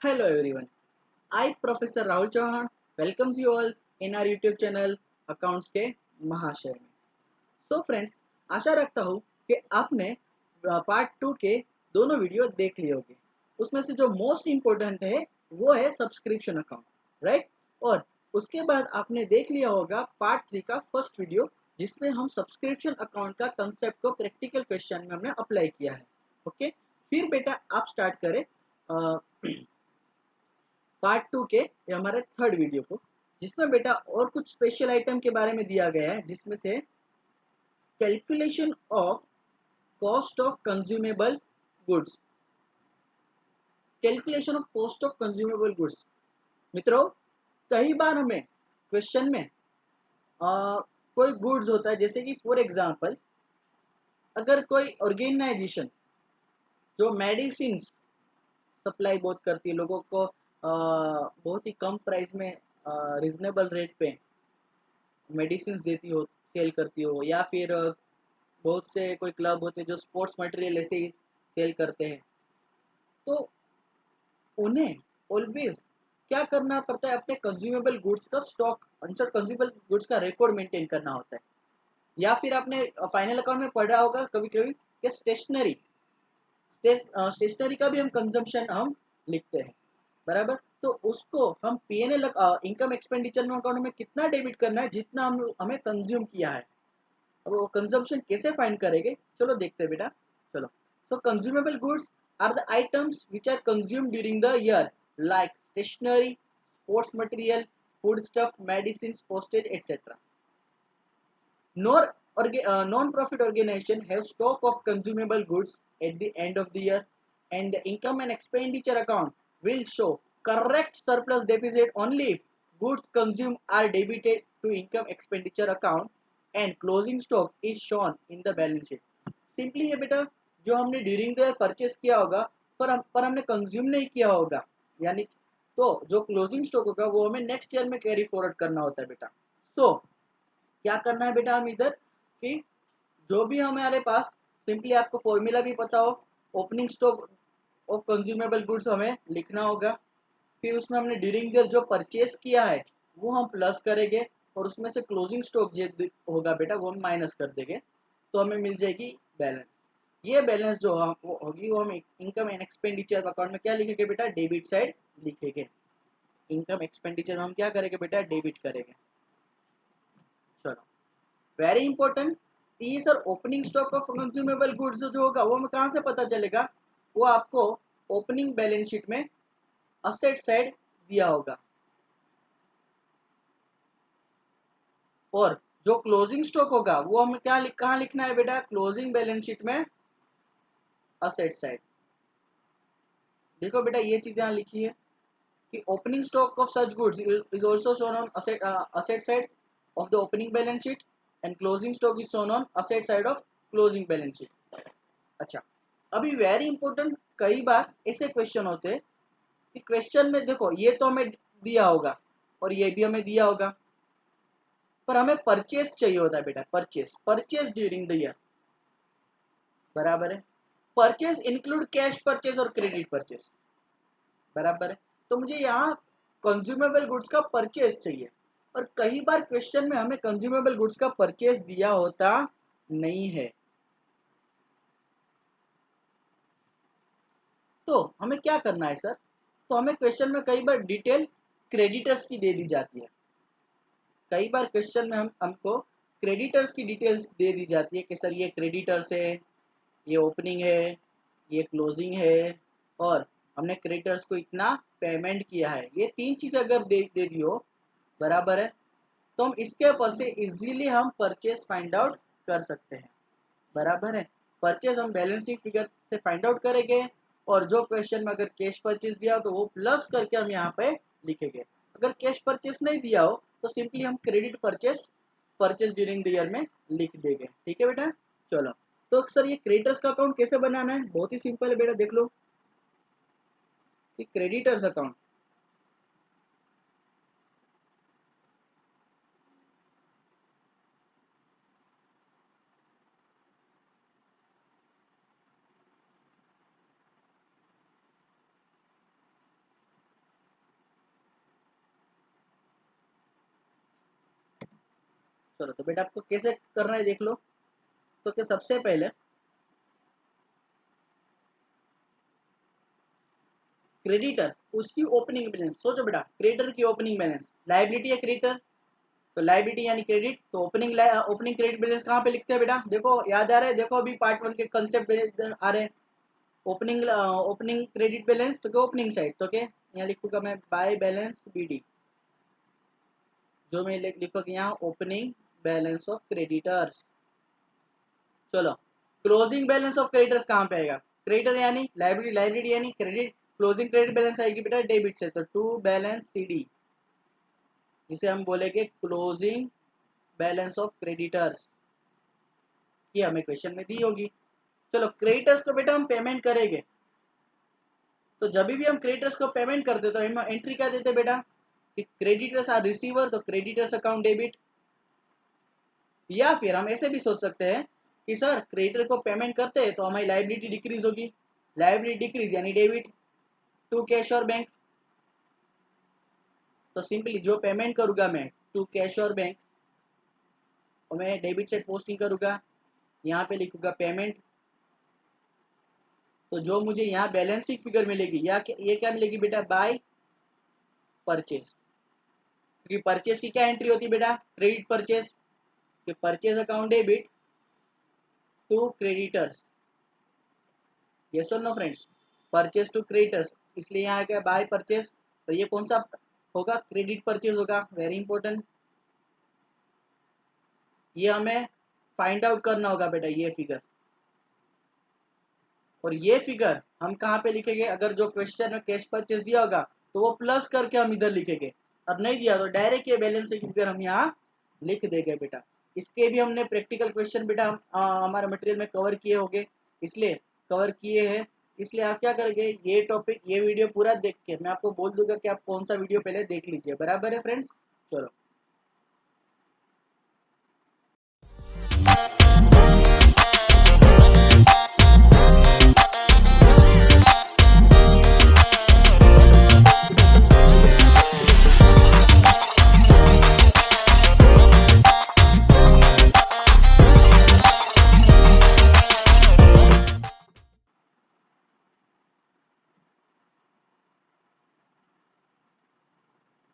Hello everyone. I Professor Rahul Chauhan welcomes you all in our YouTube channel accounts के महाशय में। So friends, आशा रखता हूँ कि आपने पार्ट 2 के दोनों वीडियो देख लिए होंगे। उसमें से जो मोस्ट इम्पोर्टेंट है वो है सब्सक्रिप्शन अकाउंट, राइट। और उसके बाद आपने देख लिया होगा पार्ट 3 का फर्स्ट वीडियो, जिसमें हम सब्सक्रिप्शन अकाउंट का कंसेप्ट को प्रैक्टिकल क्वेश्चन में हमने अप्लाई किया है। ओके, फिर बेटा आप स्टार्ट करें पार्ट 2 के हमारे थर्ड वीडियो को, जिसमें बेटा और कुछ स्पेशल आइटम के बारे में दिया गया है, जिसमें से calculation of cost of consumable goods. Calculation of cost of consumable goods मित्रों, कई बार हमें क्वेश्चन में कोई गुड्स होता है, जैसे कि फॉर एग्जांपल अगर कोई ऑर्गेनाइजेशन जो मेडिसिन सप्लाई बहुत करती है लोगों को, बहुत ही कम प्राइस में रिजनेबल रेट पे मेडिसिन देती हो, सेल करती हो, या फिर बहुत से कोई क्लब होते हैं जो स्पोर्ट्स मटेरियल ऐसे ही सेल करते हैं, तो उन्हें ऑलवेज क्या करना पड़ता है, अपने कंज्यूमेबल गुड्स का स्टॉक, आंसर कंज्यूमेबल गुड्स का रिकॉर्ड मेंटेन करना होता है। या फिर आपने फाइनल अकाउंट में पढ़ा होगा कभी कभी कि स्टेशनरी का भी हम कंजम्पशन हम लिखते हैं, बराबर। तो उसको हम पीएनएल इनकम एक्सपेंडिचर अकाउंट में कितना डेबिट करना है, जितना हम हमें कंज्यूम किया है। अब वो कंजम्पशन कैसे फाइंड करेंगे, चलो देखते हैं बेटा। चलो, so consumable goods are the items which are consumed during the year, like stationery, sports material, food stuff, medicines, postage, etc. Non-profit organization have stock of consumable goods at the end of the year, and the income and expenditure account will show correct surplus deficit only if goods consumed are debited to income expenditure account and closing stock is shown in the balance sheet. Simply है बेटा, जो हमने during the year purchase किया होगा पर हमने consume नहीं किया होगा, यानी तो जो क्लोजिंग स्टॉक होगा वो हमें नेक्स्ट ईयर में कैरी फॉरवर्ड करना होता है बेटा। तो क्या करना है बेटा, हम इधर कि जो भी हमारे पास, सिंपली आपको फॉर्मूला भी पता हो, opening stock of consumable goods हमें लिखना होगा। फिर उसमें हमने ड्यूरिंग द ईयर जो परचेस किया है वो हम प्लस करेंगे, और उसमें से क्लोजिंग स्टॉक जो होगा बेटा वो हम माइनस कर देंगे, तो हमें मिल जाएगी बैलेंस। ये बैलेंस जो हम वो होगी वो हम इनकम एंड एक्सपेंडिचर अकाउंट में क्या लिखेंगे बेटा, डेबिट साइड लिखेंगे। इनकम एक्सपेंडिचर में हम क्या करेंगे बेटा, डेबिट करेंगे। चलो, वेरी इंपॉर्टेंट, ये sir opening stock of consumable goods जो होगा वो हमें कहाँ से पता चलेगा, वो आपको ओपनिंग बैलेंस शीट में असेट साइड दिया होगा। और जो क्लोजिंग स्टॉक होगा वो हमें क्या कहाँ लिखना है बेटा, क्लोजिंग बैलेंस शीट में असेट साइड। देखो बेटा, ये चीज यहाँ लिखी है कि opening stock of such goods is also shown on asset side of the opening balance sheet, and closing stock is shown on asset side of closing balance sheet. अच्छा, अभी वेरी इंपॉर्टेंट, कई बार ऐसे क्वेश्चन होते हैं कि question में देखो ये तो हमें दिया होगा और ये भी हमें दिया होगा, पर हमें परचेस चाहिए होता है बेटा, परचेस ड्यूरिंग द ईयर, बराबर है। परचेस इंक्लूड कैश परचेस और क्रेडिट परचेस, बराबर है। तो मुझे यहाँ कंज्यूमेबल गुड्स का परचेस चाहिए, और कई बार क्वेश्चन में हमें कंज्यूमेबल गुड्स का परचेस दिया होता नहीं है, तो हमें क्या करना है सर, तो हमें क्वेश्चन में कई बार डिटेल क्रेडिटर्स की दे दी जाती है। कई बार क्वेश्चन में हमको क्रेडिटर्स की डिटेल्स दे दी जाती है कि सर ये क्रेडिटर्स है, ये ओपनिंग है, ये क्लोजिंग है, और हमने क्रेडिटर्स को इतना पेमेंट किया है। ये तीन चीज़ अगर दे दी हो, बराबर है, तो हम इसके ऊपर से इजीली हम परचेस फाइंड आउट कर सकते हैं, बराबर है। परचेस हम बैलेंसिंग फिगर से फाइंड आउट करेंगे, और जो क्वेश्चन में अगर कैश परचेस दिया हो तो वो प्लस करके हम यहाँ पे लिखेंगे। अगर कैश परचेस नहीं दिया हो तो सिंपली हम credit purchase purchase during the year में लिख देंगे, ठीक है बेटा। चलो, तो सर ये क्रेडिटर्स का अकाउंट कैसे बनाना है, बहुत ही सिंपल है बेटा, देख लो कि क्रेडिटर्स अकाउंट, चलो तो बेटा आपको कैसे करना है देख लो। तो क्या सबसे पहले क्रेडिटर उसकी ओपनिंग बैलेंस सोचो बेटा, क्रेडिटर की ओपनिंग बैलेंस लाइबिलिटी है क्रेडिटर, तो लाइबिलिटी यानी क्रेडिट, तो ओपनिंग क्रेडिट बैलेंस कहाँ पे लिखते हैं बेटा, देखो याद आ रहा है, देखो अभी पार्ट 1 के कंसेप्ट आ रहे हैं। ओपनिंग क्रेडिट बैलेंस तो क्या ओपनिंग साइड, तो क्या यहाँ लिखूंगा मैं बाय बैलेंस बीडी, जो मैं लिखूंगा यहाँ ओपनिंग बैलेंस ऑफ क्रेडिटर्स। चलो क्लोजिंग बैलेंस ऑफ क्रेडिटर्स कहाँ पे आएगा, क्रेडिटर यानी लाइबिलिटी, लाइबिलिटी यानी क्रेडिट, क्लोजिंग क्रेडिट बैलेंस आएगी बेटा डेबिट से, तो टू बैलेंस सीडी, जिसे हम बोलेंगे क्लोजिंग बैलेंस ऑफ क्रेडिटर्स, ये हमें क्वेश्चन में दी होगी। चलो क्रेडिटर्स को बेटा हम पेमेंट करेंगे, तो जब भी हम क्रेडिटर्स को पेमेंट करते तो हम एंट्री क्या देते बेटा कि क्रेडिटर्स आर रिसीवर, तो क्रेडिटर्स अकाउंट डेबिट, या फिर हम ऐसे भी सोच सकते हैं कि सर क्रेडिटर को पेमेंट करते हैं तो हमारी लाइबिलिटी डिक्रीज होगी, लाइबिलिटी डिक्रीज यानी डेबिट टू कैश और बैंक, तो सिंपली जो पेमेंट करूंगा मैं टू कैश और बैंक, और मैं डेबिट साइड पोस्टिंग करूंगा, यहाँ पे लिखूंगा पेमेंट, तो जो मुझे यहाँ बैलेंस शीट फिगर मिलेगी या ये क्या मिलेगी बेटा बाय परचेज, क्योंकि परचेज की क्या एंट्री होती है बेटा क्रेडिट परचेज, कि purchase account debit to creditors, yes और no friends, purchase to creditors, इसलिए यहाँ क्या बाय परचेज, तो ये कौन सा होगा क्रेडिट परचेज होगा, वेरी इंपॉर्टेंट, ये हमें फाइंड आउट करना होगा बेटा ये फिगर, और ये फिगर हम कहाँ पे लिखेंगे, अगर जो क्वेश्चन में कैश परचेज दिया होगा तो वो प्लस करके हम इधर लिखेंगे, और नहीं दिया तो डायरेक्ट ये बैलेंस की फिगर हम यहाँ लिख देंगे बेटा। इसके भी हमने प्रैक्टिकल क्वेश्चन बेटा हमारे मटेरियल में कवर किए होंगे, इसलिए कवर किए हैं, इसलिए आप क्या करेंगे ये टॉपिक ये वीडियो पूरा देख के मैं आपको बोल दूंगा कि आप कौन सा वीडियो पहले देख लीजिए, बराबर है फ्रेंड्स। चलो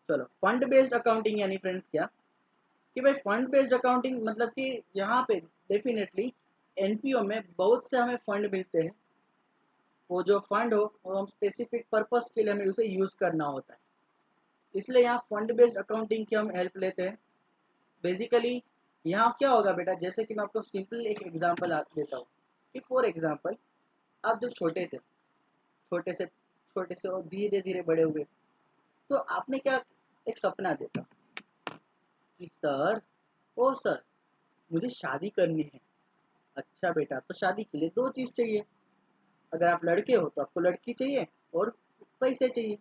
चलो फंड बेस्ड अकाउंटिंग यानी फ्रेंड्स क्या, कि भाई फंड बेस्ड अकाउंटिंग मतलब कि यहाँ पे डेफिनेटली एनपीओ में बहुत से हमें फंड मिलते हैं, वो जो फंड हो वो हम स्पेसिफिक पर्पस के लिए हमें उसे यूज़ करना होता है, इसलिए यहाँ फंड बेस्ड अकाउंटिंग की हम हेल्प लेते हैं। बेसिकली यहाँ क्या होगा बेटा, जैसे कि मैं आपको सिंपल एक एग्जांपल देता हूँ, कि फॉर एग्जांपल आप जब छोटे से और धीरे धीरे बड़े हुए, तो आपने क्या एक सपना देखा कि सर ओ सर मुझे शादी करनी है, अच्छा बेटा तो शादी के लिए दो चीज़ चाहिए, अगर आप लड़के हो तो आपको लड़की चाहिए और पैसे चाहिए,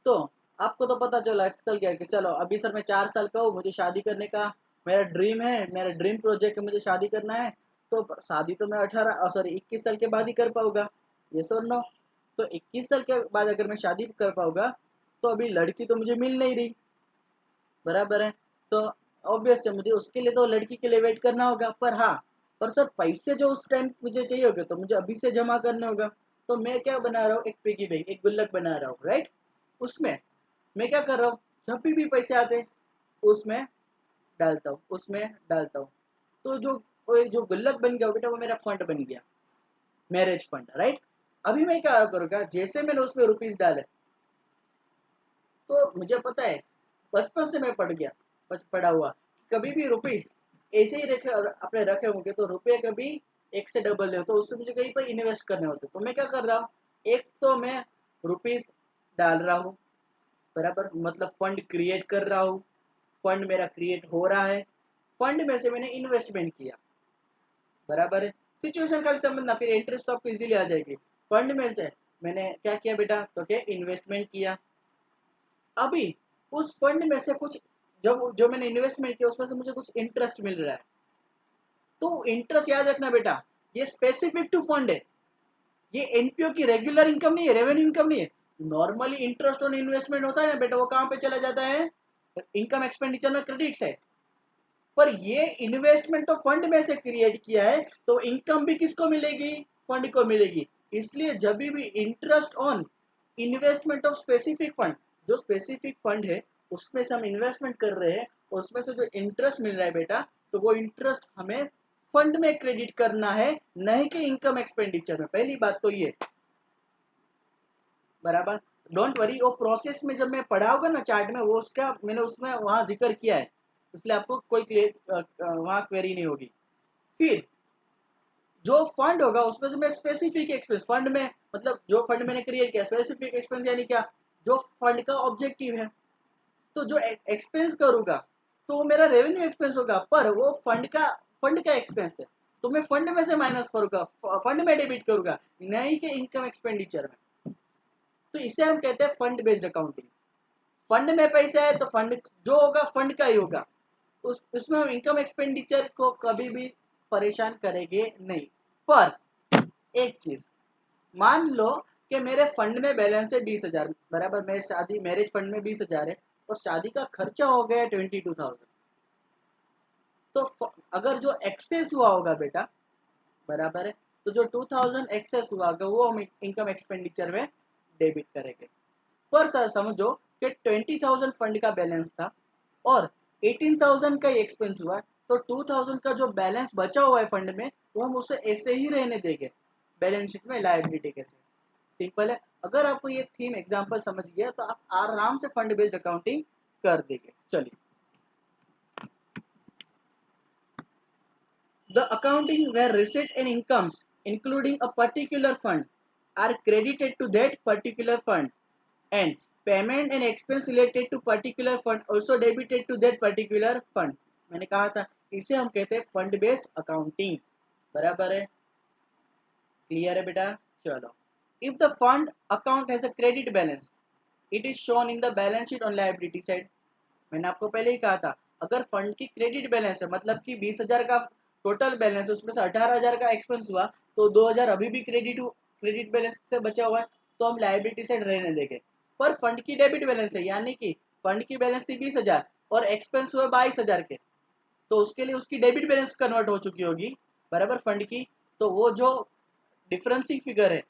तो आपको तो पता चल गया कि चलो अभी सर मैं 4 साल का हूँ, मुझे शादी करने का मेरा ड्रीम है, मेरा ड्रीम प्रोजेक्ट है, मुझे शादी करना है, तो शादी तो मैं 21 साल के बाद ही कर पाऊंगा, ये सर नो, तो 21 साल के बाद अगर मैं शादी कर पाऊंगा तो अभी लड़की तो मुझे मिल नहीं रही, बराबर है, तो ऑब्वियस है मुझे उसके लिए तो लड़की के लिए वेट करना होगा, पर हाँ पर सर पैसे जो उस टाइम मुझे चाहिए होगा तो मुझे अभी से जमा करना होगा, तो मैं क्या बना रहा हूँ एक पिगी बैंक, एक गुल्लक बना रहा हूँ, राइट, उसमें मैं क्या कर रहा हूँ जब भी पैसे आते हैं उसमें डालता हूँ, तो जो वो जो गुल्लक बन गया बेटा वो मेरा फंड बन गया, मैरिज फंड, राइट। अभी मैं क्या करूँगा, जैसे मैंने उसमें रुपीस डाले, तो मुझे पता है बचपन से मैं पढ़ा हुआ, कभी भी रुपीस ऐसे ही रखे और अपने रखे होंगे तो रुपये कभी एक से डबल नहीं हो, तो उससे मुझे कहीं पर इन्वेस्ट करने होते, तो मैं क्या कर रहा हूँ, एक तो मैं रुपीस डाल रहा हूँ, बराबर, मतलब फंड क्रिएट कर रहा हूँ, फंड मेरा क्रिएट हो रहा है, फंड में से मैंने इन्वेस्टमेंट किया, बराबर है, सिचुएशन खाली समझना, फिर इंटरेस्ट तो आपको इजीली आ जाएगी। फंड में से मैंने क्या किया बेटा, तो क्या इन्वेस्टमेंट किया, अभी उस फंड में से कुछ जब जो मैंने इन्वेस्टमेंट किया उसमें से मुझे कुछ इंटरेस्ट मिल रहा है, तो इंटरेस्ट याद रखना बेटा, ये स्पेसिफिक टू फंड है, ये एनपीओ की रेगुलर इनकम नहीं है, रेवेन्यू इनकम नहीं है। नॉर्मली इंटरेस्ट ऑन इन्वेस्टमेंट होता है ना बेटा, वो कहाँ पे चला जाता है, इनकम एक्सपेंडिचर में क्रेडिट साइड, पर ये इन्वेस्टमेंट तो फंड में से क्रिएट किया है, तो इनकम भी किसको मिलेगी? फंड को मिलेगी। इसलिए जब भी interest on investment of specific fund, जो स्पेसिफिक फंड है उसमें से हम इन्वेस्टमेंट कर रहे हैं और उसमें से जो इंटरेस्ट मिल रहा है बेटा, तो वो इंटरेस्ट हमें फंड में क्रेडिट करना है, नहीं कि इनकम एक्सपेंडिचर में। पहली बात तो ये बराबर। डोंट वरी, वो प्रोसेस में जब मैं पढ़ा होगा ना चार्ट में, वो उसका मैंने उसमें वहां जिक्र किया है, इसलिए आपको कोई वहां क्वेरी नहीं होगी। फिर जो फंड होगा उसमें से मैं स्पेसिफिक एक्सपेंस, फंड में मतलब जो फंड मैंने क्रिएट किया, स्पेसिफिक एक्सपेंस यानी क्या, जो फंड का ऑब्जेक्टिव है। तो जो एक्सपेंस करूंगा तो वो मेरा रेवेन्यू एक्सपेंस होगा, पर वो फंड का एक्सपेंस है, तो मैं फंड में से माइनस करूंगा, फंड में डेबिट करूंगा, नहीं कि इनकम एक्सपेंडिचर में। तो इसे हम कहते हैं फंड बेस्ड अकाउंटिंग। फंड में पैसा है तो फंड जो होगा फंड का ही होगा, उसमें हम इनकम एक्सपेंडिचर को कभी भी परेशान करेंगे नहीं। पर एक चीज, मान लो कि मेरे फंड में बैलेंस है 20,000, बराबर, मेरे शादी मैरिज फंड में 20,000 है और शादी का खर्चा हो गया 22,000। तो अगर जो एक्सेस हुआ होगा बेटा, बराबर है, तो जो 2,000 एक्सेस हुआ होगा वो हम इनकम एक्सपेंडिचर में डेबिट करेंगे। पर सर समझो कि 20,000 फंड का बैलेंस था और 18,000 का एक्सपेंस हुआ, तो 2,000 का जो बैलेंस बचा हुआ है फंड में, वो हम उसे ऐसे ही रहने देंगे बैलेंस शीट में लायबिलिटी के से। सिंपल है। अगर आपको ये थीम एग्जांपल समझ गया तो आप आराम से फंड बेस्ड अकाउंटिंग कर देंगे। चलिए, the accounting where receipt and incomes including a particular fund are credited to that particular fund and payment and expense related to particular fund also debited to that particular fund। मैंने कहा था इसे हम कहते हैं फंड बेस्ड अकाउंटिंग। बराबर है, clear है बेटा? चलो, if the fund account has a credit balance it is shown in the balance sheet on liability side. मैंने आपको पहले ही कहा था, अगर फंड की क्रेडिट बैलेंस है, मतलब कि 20,000 का टोटल बैलेंस है, उसमें से 18,000 का एक्सपेंस हुआ, तो 2,000 अभी भी क्रेडिट बैलेंस से बचा हुआ है, तो हम लायबिलिटी साइड रहने देंगे। पर फंड की डेबिट बैलेंस है, यानी कि फंड की बैलेंस थी 20,000 और एक्सपेंस हुए 22,000 के, तो उसके लिए उसकी डेबिट बैलेंस कन्वर्ट हो चुकी होगी, बराबर, फंड की। तो वो जो डिफरेंसिंग फिगर है,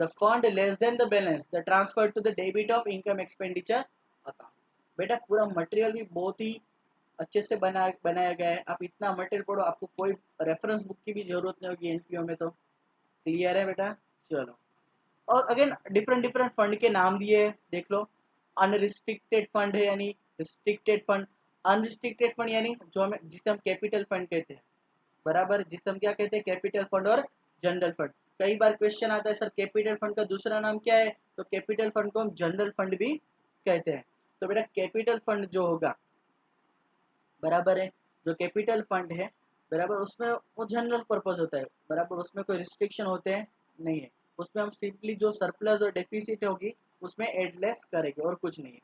the fund less than the balance the transfer to the debit of income expenditure account. बेटा पूरा मटेरियल भी बहुत ही अच्छे से बनाया गया है। आप इतना मटेरियल पढ़ो, आपको कोई रेफरेंस बुक की भी जरूरत नहीं होगी एनपीओ में। तो क्लियर है बेटा? चलो, और अगेन डिफरेंट डिफरेंट फंड के नाम दिए हैं, देख लो। अनरिस्ट्रिक्टेड फंड है यानी रिस्ट्रिक्टेड फंड, अनरिस्ट्रिक्टेड फंड यानी जो हमें जिसे हम कैपिटल फंड कहते हैं, बराबर, जिसे हम क्या कहते हैं, कैपिटल फंड और जनरल फंड। कई बार क्वेश्चन आता है सर कैपिटल फंड का दूसरा नाम क्या है, तो कैपिटल फंड को हम जनरल फंड भी कहते हैं। तो बेटा कैपिटल फंड जो होगा, बराबर है, जो कैपिटल फंड है, बराबर, उसमें वो जनरल पर्पज होता है, बराबर, उसमें कोई रिस्ट्रिक्शन होते हैं नहीं है। उसमें हम सिंपली जो सरप्लस और डेफिसिट होगी उसमें एडलेस करेंगे और कुछ नहीं है।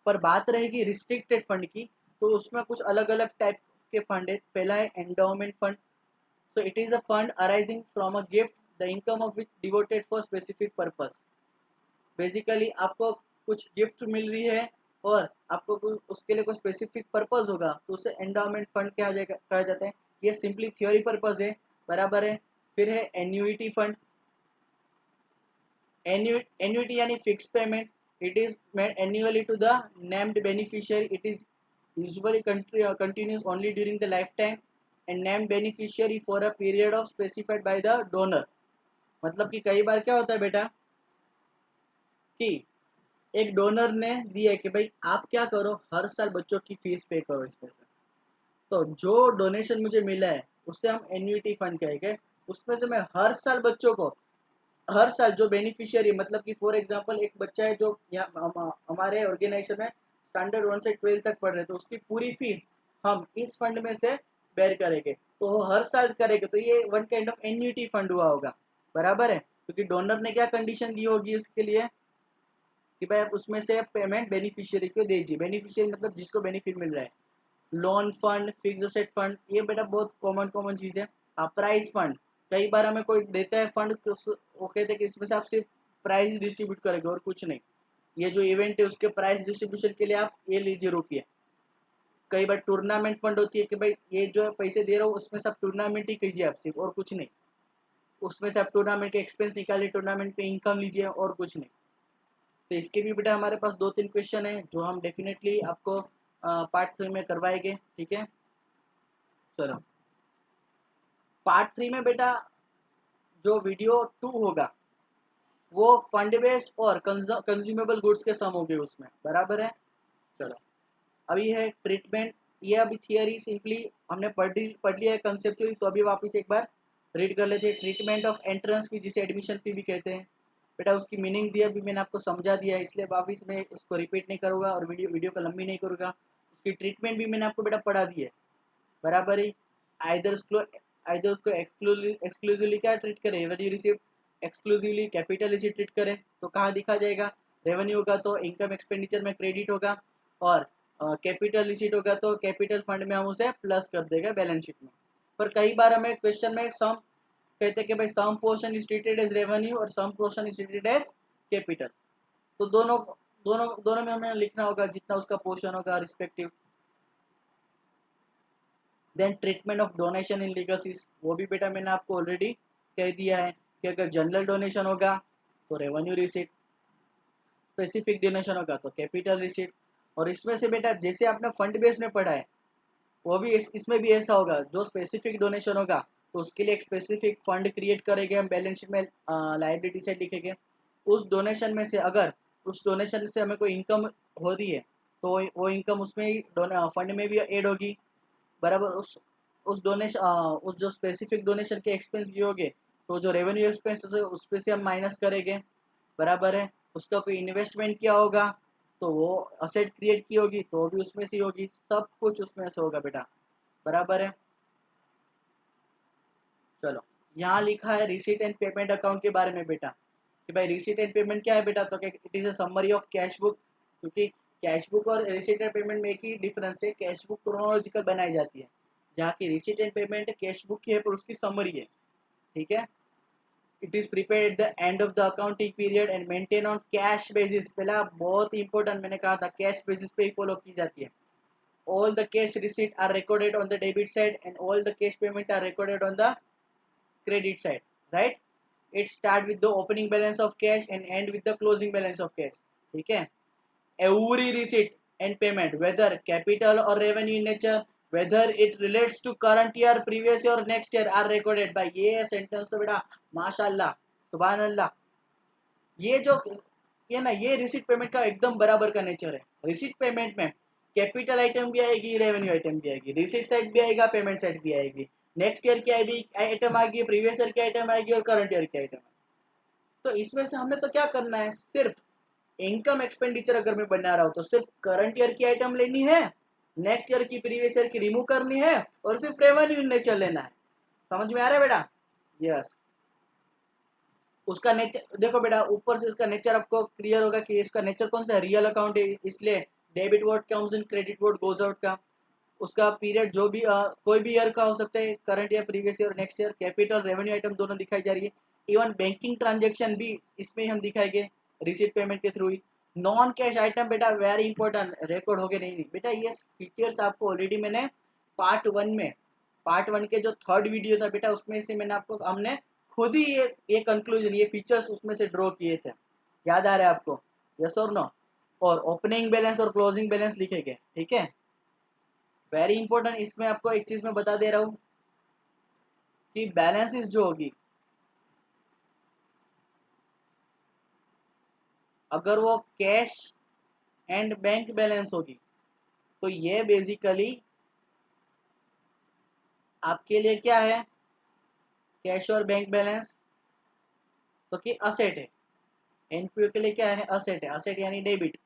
पर बात रहेगी रिस्ट्रिक्टेड फंड की, तो उसमें कुछ अलग अलग टाइप के फंड है। पहला है endowment fund. So it is a fund arising from a gift, the income of which devoted for specific purpose। Basically आपको कुछ गिफ्ट मिल रही है और आपको उसके लिए कोई स्पेसिफिक पर्पस होगा, तो उसे एंडाउमेंट फंड कहा जाता है। ये सिंपली थ्योरी पर्पस है, बराबर है। फिर है एन्युइटी फंड। एन्युइटी यानी fix payment, it is made annually to the named beneficiary, it is usually continues only during the lifetime and named beneficiary for a period of specified by the donor। मतलब कि कई बार क्या होता है बेटा कि एक डोनर ने दिया कि भाई आप क्या करो, हर साल बच्चों की फीस पे करो इसमें से। तो जो डोनेशन मुझे मिला है उससे हम एन्युइटी फंड कहेंगे। उसमें से मैं हर साल बच्चों को, हर साल जो बेनिफिशियरी, मतलब कि फॉर एग्जांपल एक बच्चा है जो हमारे ऑर्गेनाइजेशन में स्टैंडर्ड 1 से 12 तक पढ़ रहे, तो उसकी पूरी फीस हम इस फंड में से बेयर करेंगे, तो वो हर साल करेंगे, तो ये one kind of annuity fund हुआ होगा, बराबर है। क्योंकि डोनर ने क्या कंडीशन दी होगी इसके लिए कि भाई आप उसमें से पेमेंट बेनिफिशियरी को दीजिए। बेनिफिशियरी मतलब जिसको बेनिफिट मिल रहा है। Loan fund, fix asset fund, ये बेटा बहुत कॉमन कॉमन चीज है। प्राइस फंड, कई बार हमें कोई देता है फंड तो वो कहते हैं कि इसमें से आप सिर्फ प्राइस डिस्ट्रीब्यूट करेंगे और कुछ नहीं, ये जो इवेंट है उसके प्राइस डिस्ट्रीब्यूशन के लिए आप ये लीजिए रुपये। कई बार टूर्नामेंट फंड होती है कि भाई ये जो पैसे दे रहा हूँ उसमें सब टूर्नामेंट ही कीजिए आप, सिर्फ और कुछ नहीं। उसमें से आप टूर्नामेंट के एक्सपेंस निकालिए, टूर्नामेंट पे इनकम लीजिए और कुछ नहीं। तो इसके भी बेटा हमारे पास 2-3 क्वेश्चन है जो हम डेफिनेटली आपको पार्ट 3 में करवाएंगे। ठीक है, चलो पार्ट 3 में बेटा जो वीडियो 2 होगा वो फंड बेस्ड और कंज्यूमेबल गुड्स के सम होंगे उसमें, बराबर है। चलो अभी है ट्रीटमेंट, ये अभी थियरी सिंपली हमने पढ़ लिया है कंसेप्चुअली, तो अभी वापस एक बार रीड कर लेते हैं। ट्रीटमेंट ऑफ एंट्रेंस फी जिसे एडमिशन फी भी कहते हैं, बेटा उसकी मीनिंग दिया भी मैंने आपको समझा दिया है, इसलिए वापस मैं उसको रिपीट नहीं करूँगा और वीडियो को लंबी नहीं करूँगा। उसकी ट्रीटमेंट भी मैंने आपको बेटा पढ़ा दी है, बराबर ही। आइदर उसको एक्सक्लूसिवली क्या ट्रीट करें, when you receive exclusively capital इसे ट्रीट करें तो कहाँ दिखा जाएगा, रेवेन्यू होगा तो इनकम एक्सपेंडिचर में क्रेडिट होगा, और कैपिटल रिसीट होगा तो कैपिटल फंड में हम उसे प्लस कर देगा बैलेंस शीट में। पर कई बार हमें क्वेश्चन में सम कहते हैं कि भाई some portion is treated as revenue और some portion is treated as capital, तो दोनों दोनों दोनों में हमें लिखना होगा जितना उसका पोर्शन होगा respective. Then treatment of donation in legacies, वो भी बेटा मैंने आपको ऑलरेडी कह दिया है कि अगर जनरल डोनेशन होगा तो रेवेन्यू रिसीट, स्पेसिफिक डोनेशन होगा तो कैपिटल रिसीट। और इसमें से बेटा जैसे आपने फंड बेस में पढ़ा है वो भी इसमें भी ऐसा होगा, जो स्पेसिफिक डोनेशन होगा तो उसके लिए एक स्पेसिफिक फंड क्रिएट करेंगे हम, बैलेंस शीट में लायबिलिटी साइड लिखेंगे। उस डोनेशन में से अगर उस डोनेशन से हमें कोई इनकम हो रही है तो वो इनकम उसमें ही फंड में भी ऐड होगी, बराबर। उस डोनेशन उस जो स्पेसिफिक डोनेशन के एक्सपेंस भी होंगे तो जो रेवेन्यू एक्सपेंस उस पे से हम माइनस करेंगे, बराबर है। उसका कोई इन्वेस्टमेंट किया होगा तो वो असेट क्रिएट की होगी तो भी उसमें से होगी, सब कुछ उसमें से होगा बेटा, बराबर है। चलो यहाँ लिखा है रिसीट एंड पेमेंट अकाउंट के बारे में बेटा, कि भाई रिसीट एंड पेमेंट क्या है बेटा, तो it is a summary of cash book. क्योंकि कैश बुक और रिसीट एंड पेमेंट में एक ही डिफरेंस है, कैश बुक क्रोनोलॉजिकल बनाई जाती है जहाँ की receipt and payment cash book की है पर उसकी समरी है। ठीक है, it is prepared eight the end of the accounting period and maintain on cash basis, पहला बहुत इंपॉर्टेंट मैंने कहा था कैश बेसिस पे ही फॉलो की जाती है। All the cash receipt are recorded on the debit side and all the cash payment are recorded on the credit side, right? It start with the opening balance of cash and end with the closing balance of cash. ठीक है, every receipt and payment whether capital or revenue in nature, whether it relates to current year, previous year or next year are recorded by, ये sentence तो बेटा माशाल्लाह सुभान अल्लाह, ये जो ये ना ये रिसीट पेमेंट का एकदम बराबर का नेचर है। रिसीट पेमेंट में कैपिटल आइटम भी आएगी, रेवेन्यू आइटम भी आएगी, रिसीट साइड भी आएगा, पेमेंट साइड भी आएगी, नेक्स्ट ईयर की आइटम आएगी, प्रीवियस ईयर की आइटम आएगी और करंट ईयर की आइटम। तो इसमें से हमें तो क्या करना है, सिर्फ इनकम एक्सपेंडिचर अगर मैं बना रहा हूँ तो सिर्फ करंट ईयर की आइटम लेनी है, नेक्स्ट ईयर की प्रीवियस ईयर की रिमूव करनी है और सिर्फ रेवेन्यू नेचर लेना है। समझ में आ रहा है बेटा? यस। उसका नेचर देखो बेटा, ऊपर से इसका नेचर आपको क्लियर होगा कि इसका नेचर कौन सा है, रियल अकाउंट है, इसलिए debit word comes in, credit word goes out का। उसका पीरियड जो भी कोई भी ईयर का हो सकता है, current year, previous year, next year. Capital revenue item दोनों दिखाई जा रही है, इवन बैंकिंग ट्रांजेक्शन भी इसमें हम दिखाएंगे रिसीट पेमेंट के थ्रू ही। नॉन कैश आइटम बेटा वेरी इंपॉर्टेंट, रिकॉर्ड हो गए नहीं बेटा, ये फीचर्स आपको ऑलरेडी मैंने पार्ट वन के जो थर्ड वीडियो था बेटा उसमें से मैंने आपको हमने खुद ही ये कंक्लूजन, ये फीचर्स उसमें से ड्रॉ किए थे, याद आ रहा है आपको? यस और नो? और ओपनिंग बैलेंस और क्लोजिंग बैलेंस लिखेंगे, ठीक है। वेरी इंपॉर्टेंट, इसमें आपको एक चीज मैं बता दे रहा हूँ कि बैलेंसेस जो होगी अगर वो कैश एंड बैंक बैलेंस होगी तो ये बेसिकली आपके लिए क्या है, कैश और बैंक बैलेंस तो कि असेट है, एनपीओ के लिए क्या है, असेट है, असेट यानी डेबिट।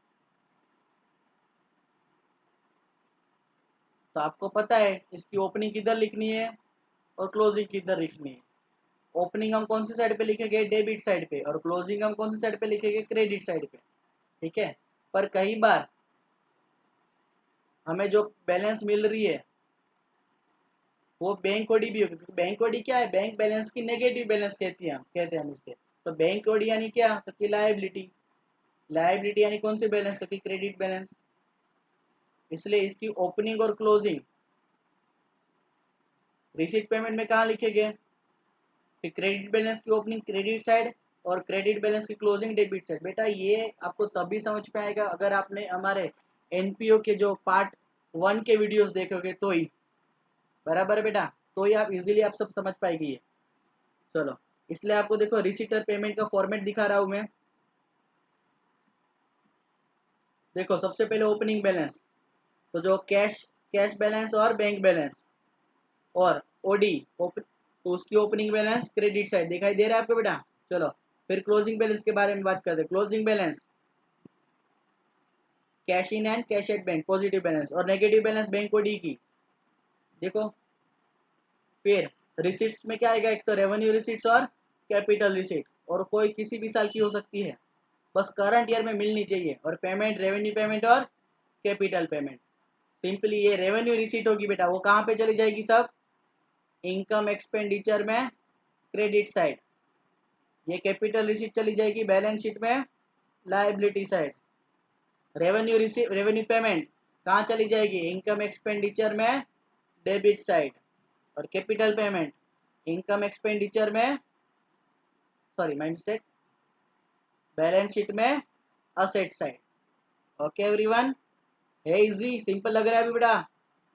तो आपको पता है इसकी ओपनिंग किधर लिखनी है और क्लोजिंग किधर लिखनी है। ओपनिंग हम कौन सी साइड पे लिखेंगे, डेबिट साइड पे, और क्लोजिंग हम कौन सी साइड पे लिखेंगे, क्रेडिट साइड पे, ठीक है। पर कई बार हमें जो बैलेंस मिल रही है वो बैंक ओडी भी होगी, क्योंकि बैंक ओडी क्या है, बैंक बैलेंस की नेगेटिव बैलेंस कहते हैं हम इसके। तो बैंक ओडी यानी क्या, तो कि लायबिलिटी, लायबिलिटी यानी कौन सी बैलेंस, तो कि क्रेडिट बैलेंस। इसलिए इसकी ओपनिंग और क्लोजिंग रिसीट पेमेंट में कहाँ लिखेंगे कि क्रेडिट बैलेंस की ओपनिंग क्रेडिट साइड और क्रेडिट बैलेंस की क्लोजिंग डेबिट साइड। बेटा ये आपको तभी समझ में आएगा अगर आपने हमारे एनपीओ के जो पार्ट 1 के वीडियोस देखोगे तो ही, बराबर है बेटा, तो ही आप इजीली आप सब समझ पाएगी ये। चलो, इसलिए आपको देखो रिसीट और पेमेंट का फॉर्मेट दिखा रहा हूं मैं। देखो सबसे पहले ओपनिंग बैलेंस, तो जो कैश कैश बैलेंस और बैंक बैलेंस और ओडी तो उसकी ओपनिंग बैलेंस क्रेडिट साइड दिखाई दे रहा है आपको बेटा। चलो फिर क्लोजिंग बैलेंस के बारे में बात करते हैं। Closing balance cash in and cash at bank positive balance और नेगेटिव बैलेंस बैंक ओडी की। देखो फिर रिसीट्स में क्या आएगा, एक तो रेवेन्यू रिसीट्स और कैपिटल रिसीट, और कोई किसी भी साल की हो सकती है, बस करंट ईयर में मिलनी चाहिए। और पेमेंट रेवेन्यू पेमेंट और कैपिटल पेमेंट। सिंपली ये रेवेन्यू रिसीट होगी बेटा, वो कहाँ पे चली जाएगी सब, इनकम एक्सपेंडिचर में क्रेडिट साइड। ये कैपिटल रिसीट चली जाएगी बैलेंस शीट में लायबिलिटी साइड। रेवेन्यू पेमेंट कहाँ चली जाएगी, इनकम एक्सपेंडिचर में डेबिट साइड। और कैपिटल पेमेंट इनकम एक्सपेंडिचर में, sorry my mistake, balance sheet में असेट साइड। ओके एवरीवन, है इजी, सिंपल लग रहा है अभी बेटा।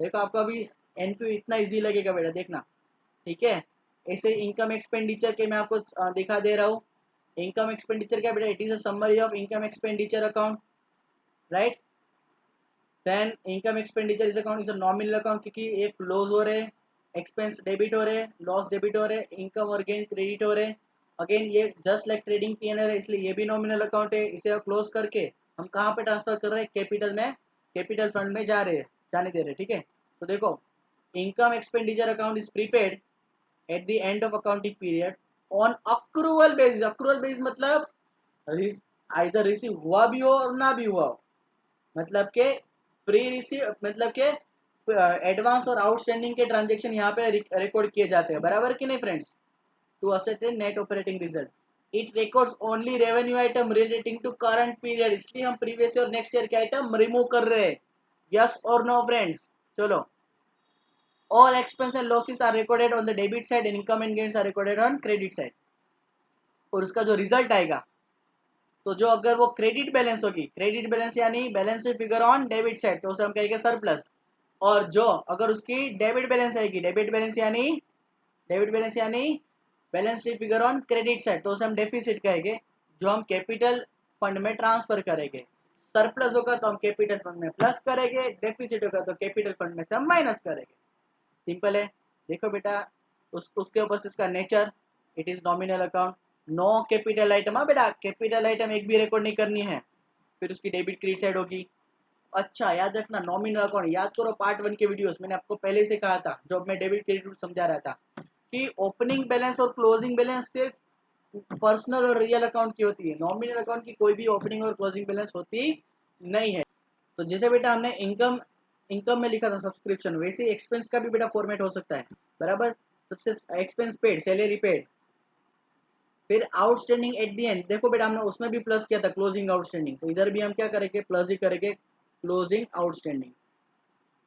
देखो आपको अभी एनपीओ इतना इजी लगेगा बेटा, देखना, ठीक है। ऐसे इनकम एक्सपेंडिचर के मैं आपको दिखा दे रहा हूँ। इनकम एक्सपेंडिचर क्या बेटा, it is a summary of income expenditure account, right. Then income expenditure is account is a nominal account, क्योंकि एक लॉस हो रहे, एक्सपेंस डेबिट हो रहे, लॉस डेबिट हो रहे, इनकम और गेन क्रेडिट हो रहे। अगेन ये जस्ट लाइक ट्रेडिंग पीएनएल है, इसलिए ये भी नॉमिनल अकाउंट है। इसे क्लोज करके हम कहाँ पे ट्रांसफर कर रहे हैं, कैपिटल में, कैपिटल फंड में जा रहे हैं, जाने दे रहे, ठीक है। तो देखो income expenditure account is prepaid at the end of accounting period on accrual basis. Accrual basis मतलब आइदर रिसीव हुआ भी हो और ना भी हुआ हो, मतलब के प्री रिसीव मतलब के एडवांस और आउटस्टैंडिंग के ट्रांजेक्शन यहाँ पे रिकॉर्ड किए जाते हैं, बराबर कि नहीं friends. To ascertain net operating result, it records only revenue item relating to current period. इसलिए हम प्रीवियस और नेक्स्ट ईयर के आइटम रिमूव कर रहे हैं, यस और नो फ्रेंड्स। चलो, all expense and losses are recorded on the debit side and income and gains are recorded on credit side। और उसका जो रिजल्ट आएगा, तो जो अगर वो क्रेडिट बैलेंस होगी, क्रेडिट बैलेंस यानी balance figure on debit side, तो उसे हम कहेंगे सरप्लस। और जो अगर उसकी डेबिट बैलेंस आएगी, डेबिट बैलेंस यानी balance figure on credit side, तो उसे हम डेफिसिट कहेंगे, जो हम कैपिटल फंड में ट्रांसफर करेंगे। सरप्लस होगा तो हम कैपिटल फंड में प्लस करेंगे, डेफिसिट होगा तो कैपिटल फंड में से हम माइनस करेंगे। सिंपल है। देखो बेटा उसके ऊपर से इसका nature, it is nominal account, no capital item. हाँ बेटा, कैपिटल आइटम एक भी रिकॉर्ड नहीं करनी है। फिर उसकी डेबिट क्रेडिट साइड होगी। अच्छा याद रखना, नॉमिनल अकाउंट याद करो, पार्ट 1 के वीडियोस मैंने आपको पहले से कहा था जब मैं डेबिट क्रेडिट समझा रहा था, कि ओपनिंग बैलेंस और क्लोजिंग बैलेंस सिर्फ पर्सनल और रियल अकाउंट की होती है, नॉमिनल अकाउंट की कोई भी ओपनिंग और क्लोजिंग बैलेंस होती नहीं है। तो जैसे बेटा हमने इनकम इनकम में लिखा था सब्सक्रिप्शन, वैसे ही एक्सपेंस का भी बेटा फॉर्मेट हो सकता है, बराबर। सबसे एक्सपेंस पेड, सैलरी पेड, फिर आउटस्टैंडिंग एट दी एंड। देखो बेटा हमने उसमें भी प्लस किया था क्लोजिंग आउटस्टैंडिंग, तो इधर भी हम क्या करेंगे, प्लस ही करेंगे क्लोजिंग आउटस्टैंडिंग।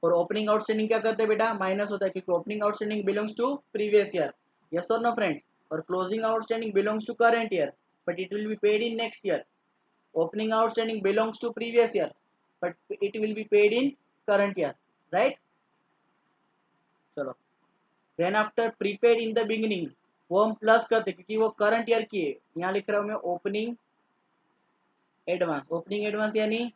और ओपनिंग आउटस्टैंडिंग क्या करते हैं बेटा, माइनस होता है, क्योंकि opening outstanding belongs to previous year, yes और नो फ्रेंड्स। और closing outstanding belongs to current year, but it will be paid in next year. Opening outstanding belongs to previous year, but it will be paid in current year, right. चलो, then after prepaid in the beginning, वो हम plus करते क्योंकि वो current year की है। यहाँ लिख रहा हूँ मैं ओपनिंग एडवांस। ओपनिंग एडवांस यानी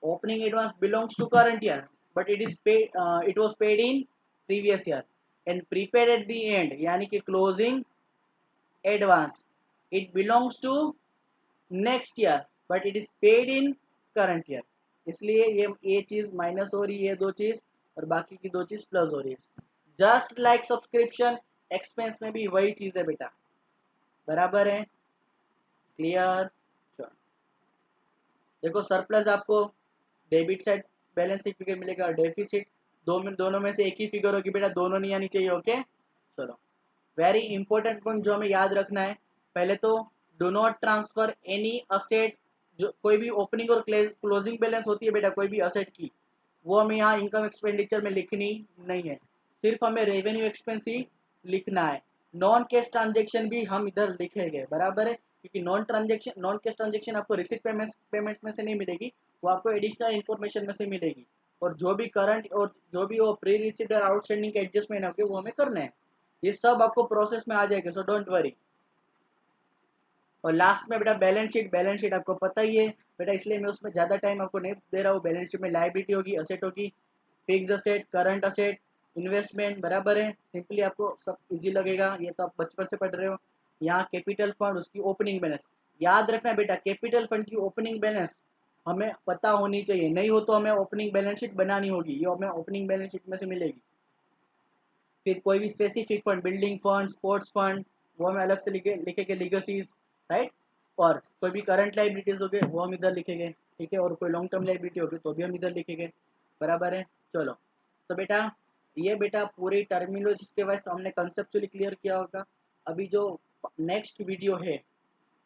opening advance belongs to current year, but it is paid, it was paid in previous year. And prepaid at the end यानी कि closing advance, it belongs to next year, but it is paid in current year. इसलिए ये चीज minus हो रही है, दो चीज, और बाकी की दो चीज प्लस हो रही है। जस्ट लाइक सब्सक्रिप्शन, एक्सपेंस में भी वही चीज है बेटा, बराबर है, क्लियर। देखो सरप्लस आपको debit side balance sheet figure मिलेगा, और डेफिसिट दोनों में से एक ही फिगर होगी बेटा, दोनों नहीं आनी चाहिए, ओके। चलो, वेरी इंपॉर्टेंट पॉइंट जो हमें याद रखना है, पहले तो do not transfer any asset. जो कोई भी ओपनिंग और क्लोजिंग बैलेंस होती है बेटा कोई भी असेट की, वो हमें यहाँ इनकम एक्सपेंडिचर में लिखनी नहीं है, सिर्फ हमें रेवेन्यू एक्सपेंस ही लिखना है। नॉन कैश ट्रांजेक्शन भी हम इधर लिखेंगे, बराबर है, क्योंकि नॉन कैश ट्रांजेक्शन आपको रिसिप्ट पेमेंट में से नहीं मिलेगी, वो आपको एडिशनल इन्फॉर्मेशन में से मिलेगी। और जो भी करंट और जो भी वो प्री रिसिप्ट और आउटस्टैंडिंग के एडजस्टमेंट होंगे वो हमें करने हैं। ये सब आपको प्रोसेस में आ जाएगा, सो डोंट वरी। और लास्ट में बेटा बैलेंस शीट आपको पता ही है बेटा, इसलिए मैं उसमें ज़्यादा टाइम आपको नहीं दे रहा हूँ। बैलेंस शीट में लायबिलिटी होगी, असेट होगी, fix asset, current asset, investment, बराबर है। सिंपली आपको सब इजी लगेगा, ये तो आप बचपन से पढ़ रहे हो। यहाँ कैपिटल फंड, उसकी ओपनिंग बैलेंस याद रखना बेटा, कैपिटल फंड की ओपनिंग बैलेंस हमें पता होनी चाहिए, नहीं हो तो हमें ओपनिंग बैलेंस शीट बनानी होगी, ये हमें ओपनिंग बैलेंस शीट में से मिलेगी। फिर कोई भी specific fund, building fund, sports fund, वो हमें अलग से लिखेंगे, लीगसीज, राइट। और कोई भी करंट लाइबिलिटीज हो गए वो हम इधर लिखेंगे, ठीक है। और कोई लॉन्ग टर्म लाइबिलिटी होगी तो भी हम इधर लिखेंगे, बराबर है। चलो, तो बेटा ये बेटा पूरी टर्मिनोलॉजी के वाइज हमने कंसेप्चुअली क्लियर किया होगा। अभी जो नेक्स्ट वीडियो है,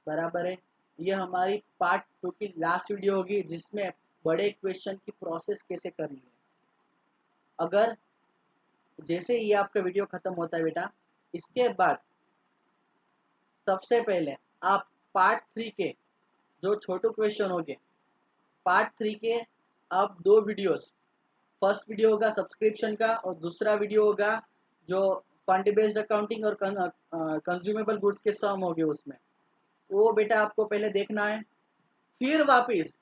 बराबर है, ये हमारी पार्ट 2 की लास्ट वीडियो होगी, जिसमें बड़े क्वेश्चन की प्रोसेस कैसे करनी है। अगर जैसे ये आपका वीडियो खत्म होता है बेटा, इसके बाद सबसे पहले आप पार्ट 3 के जो छोटे क्वेश्चन होंगे, पार्ट 3 के आप 2 वीडियोस, फर्स्ट वीडियो होगा सब्सक्रिप्शन का और दूसरा वीडियो होगा जो फंड बेस्ड अकाउंटिंग और कंज्यूमेबल गुड्स के सम होंगे उसमें, वो बेटा आपको पहले देखना है। फिर वापस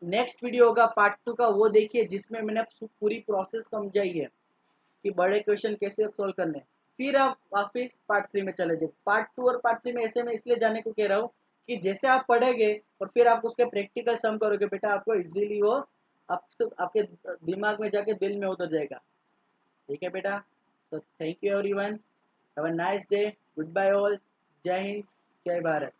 नेक्स्ट वीडियो होगा पार्ट 2 का, वो देखिए, जिसमें मैंने पूरी प्रोसेस समझाई है कि बड़े क्वेश्चन कैसे सोल्व करने हैं। फिर आप वापस पार्ट 3 में चले जाए। पार्ट 2 और पार्ट 3 में ऐसे मैं इसलिए जाने को कह रहा हूँ कि जैसे आप पढ़ेंगे और फिर आप उसके प्रैक्टिकल सम करोगे बेटा, आपको इजीली वो आपके दिमाग में जाके दिल में उतर जाएगा, ठीक है बेटा। तो thank you everyone, have a nice day, good bye all, जय हिंद, जय भारत।